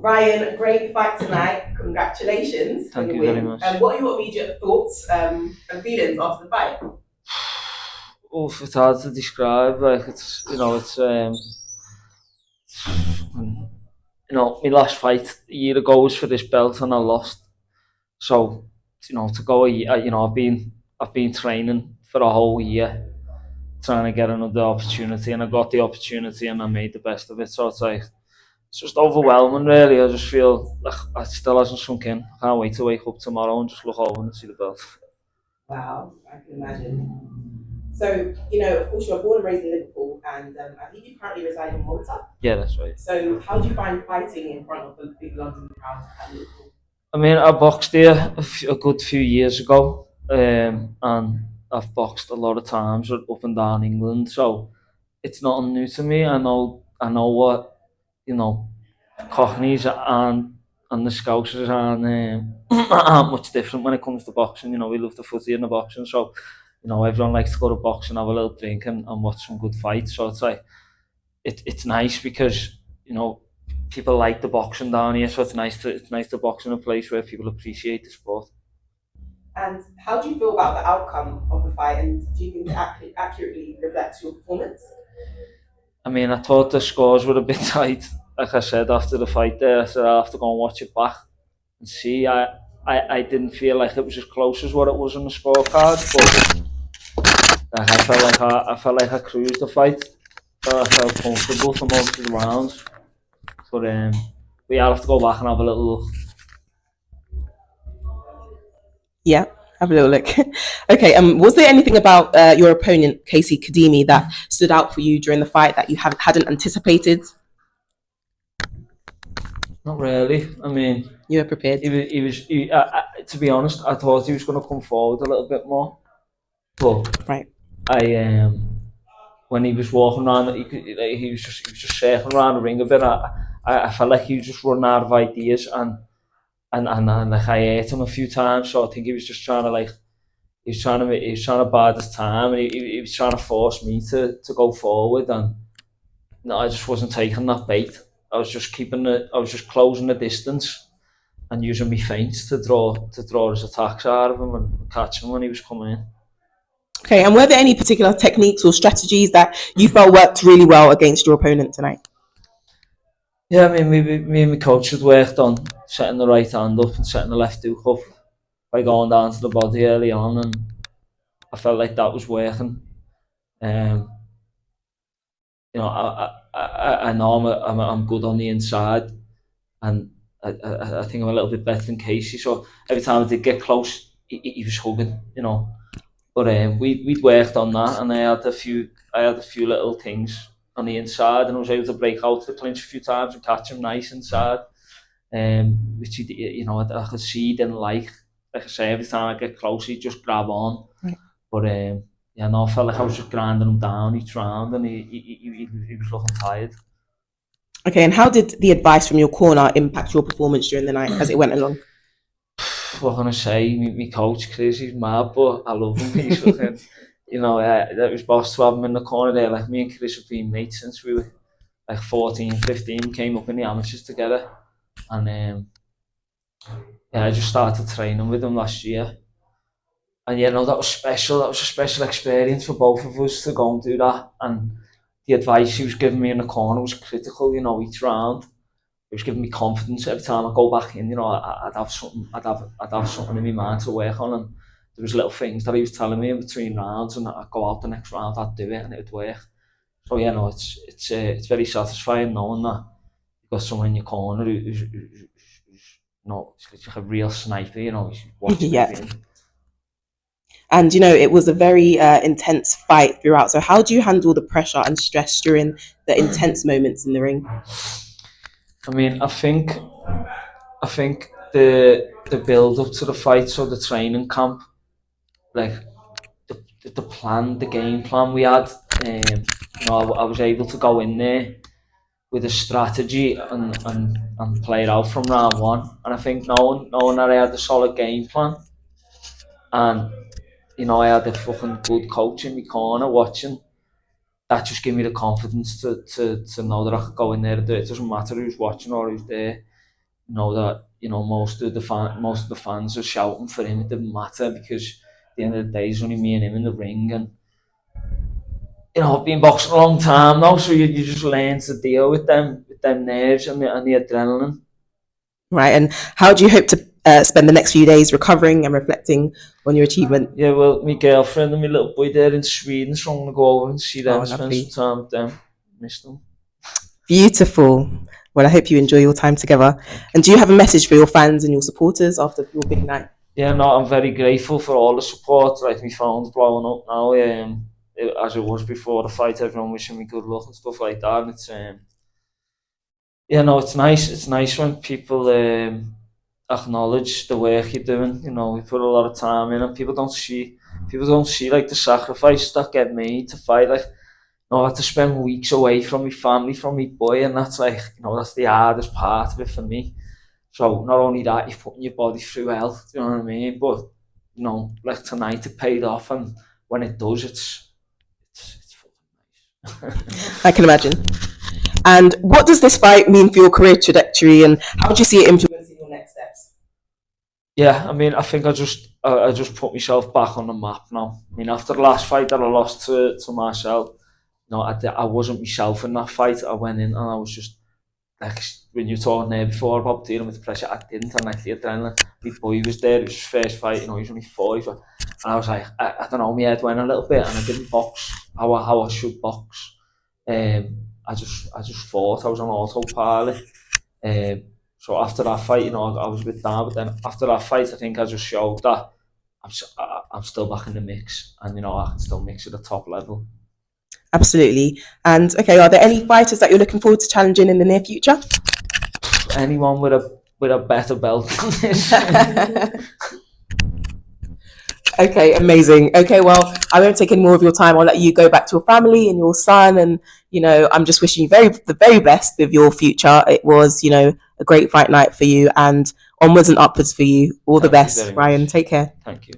Ryan, great fight tonight. Congratulations. Thank you very much. What are your immediate thoughts and feelings after the fight? It's hard to describe. Like my last fight a year ago was for this belt and I lost. So, to go a year, I've been training for a whole year, trying to get another opportunity, and I got the opportunity and I made the best of it. So it's just overwhelming, really. I just feel like it still hasn't sunk in. I can't wait to wake up tomorrow and just look over and see the belt. Wow, I can imagine. So, of course, you're born and raised in Liverpool, and I think you currently reside in Malta. Yeah, that's right. So, how do you find fighting in front of the big London crowd at Liverpool? I mean, I boxed there a good few years ago, and I've boxed a lot of times up and down England, so it's not new to me. I know what Cockneys and the Scousers aren't much different when it comes to boxing. We love the footy and the boxing, so everyone likes to go to boxing, have a little drink, and watch some good fights. So it's like it's nice because people like the boxing down here, so it's nice to box in a place where people appreciate the sport. And how do you feel about the outcome of the fight, and do you think it accurately reflects your performance? I mean, I thought the scores were a bit tight. Like I said after the fight there, I said I'll have to go and watch it back and see. I didn't feel like it was as close as what it was on the scorecard, but I felt like I cruised the fight. I felt comfortable for most of the rounds. But yeah, I'll have to go back and have a little look. Yeah, have a little look. Okay, was there anything about your opponent, Kaisy Khademi, that stood out for you during the fight that you hadn't anticipated? Not really. I mean, you were prepared. To be honest, I thought he was going to come forward a little bit more. But right, when he was walking around, he was just circling around the ring a bit. I felt like he was just running out of ideas, and like I ate him a few times. So I think he was just trying to bide his time, and he was trying to force me to go forward, and I just wasn't taking that bait. I was just closing the distance and using my feints to draw his attacks out of him and catch him when he was coming in. Okay, and were there any particular techniques or strategies that you felt worked really well against your opponent tonight? Yeah, I mean, me and my coach had worked on setting the right hand up and setting the left hook up by going down to the body early on, and I felt like that was working. I know I'm good on the inside, and I think I'm a little bit better than Kaisy. So every time I did get close, he was hugging, But we'd worked on that, and I had a few little things on the inside, and I was able to break out the clinch a few times and catch him nice inside. Which I could see he didn't like. Like I say, every time I get close, he'd just grab on. Right. But I felt like I was just grinding him down each round, and he was looking tired. Okay, and how did the advice from your corner impact your performance during the night as it went along? What can I say? My coach, Chris, he's mad, but I love him. He's fucking, it was boss to have him in the corner there. Like, me and Chris have been mates since we were like 14, 15, came up in the amateurs together. And I just started training with him last year. And that was special. That was a special experience for both of us to go and do that. And the advice he was giving me in the corner was critical, each round. It was giving me confidence every time I go back in. I'd have something in my mind to work on, and there was little things that he was telling me in between rounds, and I'd go out the next round, I'd do it, and it would work. So it's very satisfying knowing that you've got someone in your corner who's like a real sniper. He's watching everything. And it was a very intense fight throughout. So how do you handle the pressure and stress during the intense moments in the ring? I mean, I think the build up to the fight, so the training camp, like the plan, the game plan we had, I was able to go in there with a strategy and play it out from round one. And I think knowing that I had a solid game plan, and I had a fucking good coach in my corner watching, that just gave me the confidence to know that I could go in there and do it. It doesn't matter who's watching or who's there. know that most of the fans were shouting for him. It didn't matter because at the end of the day, it's only me and him in the ring, and I've been boxing a long time now, so you just learn to deal with them nerves and the adrenaline. Right, and how do you hope to spend the next few days recovering and reflecting on your achievement? Yeah, well, my girlfriend and my little boy there in Sweden, so I'm going to go over and see them, spend Lovely. some time with them. Miss them. Beautiful. Well, I hope you enjoy your time together. And do you have a message for your fans and your supporters after your big night? Yeah, no, I'm very grateful for all the support. Like, my phone's blowing up now, as it was before the fight. Everyone wishing me good luck and stuff like that. And it's it's nice. It's nice when people acknowledge the work you're doing. We put a lot of time in, and people don't see like the sacrifice that get made to fight. Like, I had to spend weeks away from my family, from my boy, and that's like, that's the hardest part of it for me. So not only that, you're putting your body through hell, do you know what I mean? But, like tonight it paid off, and when it does, it's fucking nice. I can imagine. And what does this fight mean for your career trajectory, and how do you see it influencing your next steps? Yeah, I mean, I think I just put myself back on the map now. I mean, after the last fight that I lost to Marcel, I wasn't myself in that fight. I went in and I was just, like, when you were talking there before about dealing with the pressure, I didn't, and like the adrenaline. My boy was there, it was his first fight, he was only 40, and I was like, I don't know, my head went a little bit, and I didn't box how I should box. I just thought I was on autopilot. So after that fight, I was a bit down, but then after that fight, I think I just showed that I'm still back in the mix, and I can still mix at the top level. Absolutely. And okay, are there any fighters that you're looking forward to challenging in the near future? Anyone with a better belt than this. Okay, amazing. Okay, well, I won't take any more of your time. I'll let you go back to your family and your son, and I'm just wishing you the very best with your future. It was, a great fight night for you, and onwards and upwards for you. All the best, Ryan. Take care. Thank you.